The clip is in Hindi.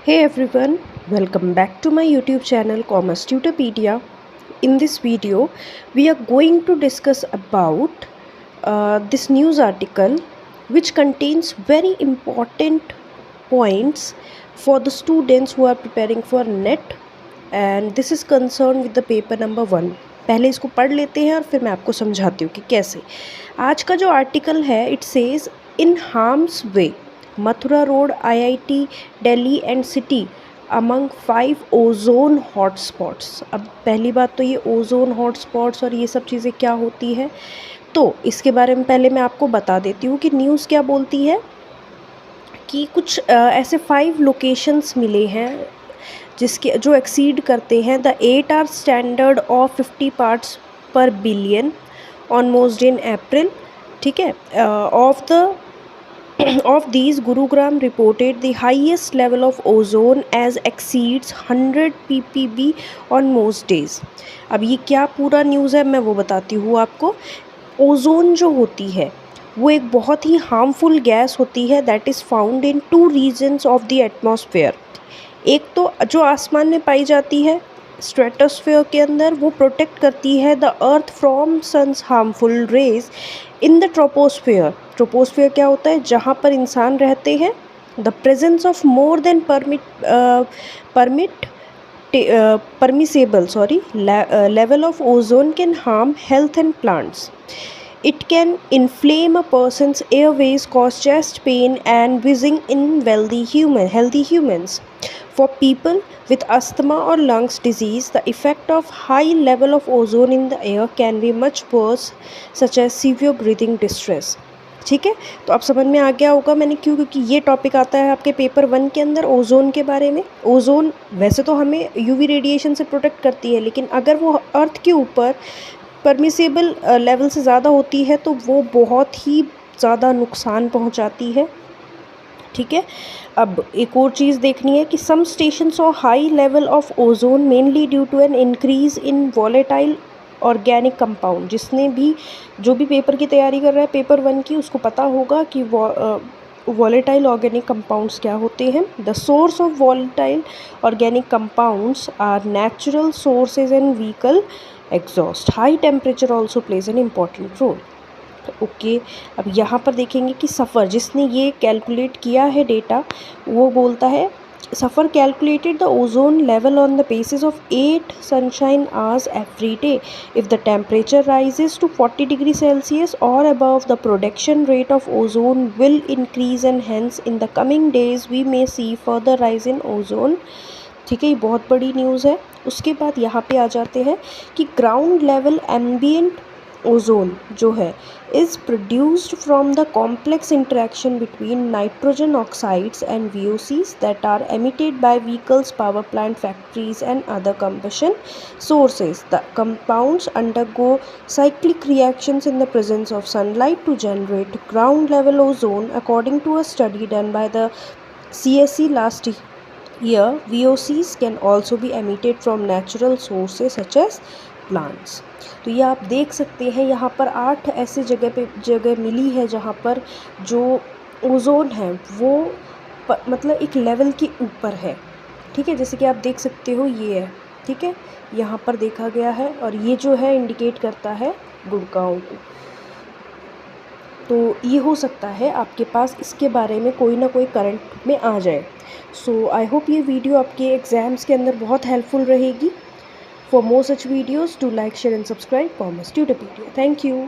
Hey everyone, welcome back to my YouTube channel Commerce Tutorpedia. In this video, we are going to discuss about this news article which contains very important points for the students who are preparing for NET, and this is concerned with the paper number 1. पहले इसको पढ़ लेते हैं और फिर मैं आपको समझाती हूँ कि कैसे. आज का जो आर्टिकल है, it says in harms way Mathura road IIT Delhi and city among 5 ozone hotspots. अब पहली बात तो ये ओजोन हॉटस्पॉट्स और ये सब चीज़ें क्या होती है, तो इसके बारे में पहले मैं आपको बता देती हूँ कि न्यूज़ क्या बोलती है कि कुछ ऐसे 5 लोकेशंस मिले हैं जिसके जो एक्सीड करते हैं the 8R standard of 50 parts पर billion on most in April. ठीक है, of these Gurugram reported the highest level of ozone as exceeds 100 ppb on most days. अब ये क्या पूरा न्यूज़ है मैं वो बताती हूँ आपको. ओजोन जो होती है वो एक बहुत ही हार्मफुल गैस होती है that is found in 2 regions of the atmosphere. एक तो जो आसमान में पाई जाती है स्ट्रेटोस्फेयर के अंदर, वो प्रोटेक्ट करती है the earth from sun's harmful rays in the troposphere. Troposphere क्या होता है, जहाँ पर इंसान रहते हैं. The presence of more than permissible level of ozone can harm health and plants. It can inflame a person's airways, cause chest pain and wheezing in healthy humans. For people with asthma or lungs disease, the effect of high level of ozone in the air can be much worse, such as severe breathing distress. ठीक है, तो अब समझ में आ गया होगा मैंने क्योंकि ये टॉपिक आता है आपके पेपर 1 के अंदर ओजोन के बारे में. ओजोन वैसे तो हमें यूवी रेडिएशन से प्रोटेक्ट करती है, लेकिन अगर वो अर्थ के ऊपर परमिसेबल लेवल से ज़्यादा होती है तो वो बहुत ही ज़्यादा नुकसान पहुंचाती है. ठीक है, अब एक और चीज़ देखनी है कि some stations of high level of ozone mainly due to an increase in volatile organic compound. जिसने भी जो भी पेपर की तैयारी कर रहा है पेपर 1 की, उसको पता होगा कि वॉलेटाइल ऑर्गेनिक कंपाउंड्स क्या होते हैं. The source of volatile organic compounds are natural sources and vehicle exhaust. High temperature also plays an important role. Okay, अब यहाँ पर देखेंगे कि सफ़र जिसने ये कैलकुलेट किया है डेटा, वो बोलता है सफ़र calculated the ozone level on the basis of 8 sunshine hours every day. If the temperature rises to 40 degree Celsius और above the production rate of ozone will increase and hence in the coming days we may see further rise in ozone. ठीक है, ये बहुत बड़ी न्यूज़ है. उसके बाद यहाँ पे आ जाते हैं कि ग्राउंड लेवल एम्बिएंट ओजोन जो है is produced from the complex interaction between nitrogen oxides and VOCs that are emitted by vehicles, power plant, factories and other combustion sources. The compounds undergo cyclic reactions in the presence of sunlight to generate ground level ozone. According to a study done by the CSE last year, VOCs can also be emitted from natural sources such as plants. तो ये आप देख सकते हैं यहाँ पर 8 ऐसे जगह मिली है जहाँ पर जो ओजोन है वो मतलब एक लेवल के ऊपर है. ठीक है, जैसे कि आप देख सकते हो ये है. ठीक है, यहाँ पर देखा गया है और ये जो है इंडिकेट करता है गुड़गांव को. तो ये हो सकता है आपके पास इसके बारे में कोई ना कोई करंट में आ जाए. सो आई होप ये वीडियो आपके एग्ज़ाम्स के अंदर बहुत हेल्पफुल रहेगी. For more such videos, do like, share and subscribe Commerce Tutorpedia. Thank you.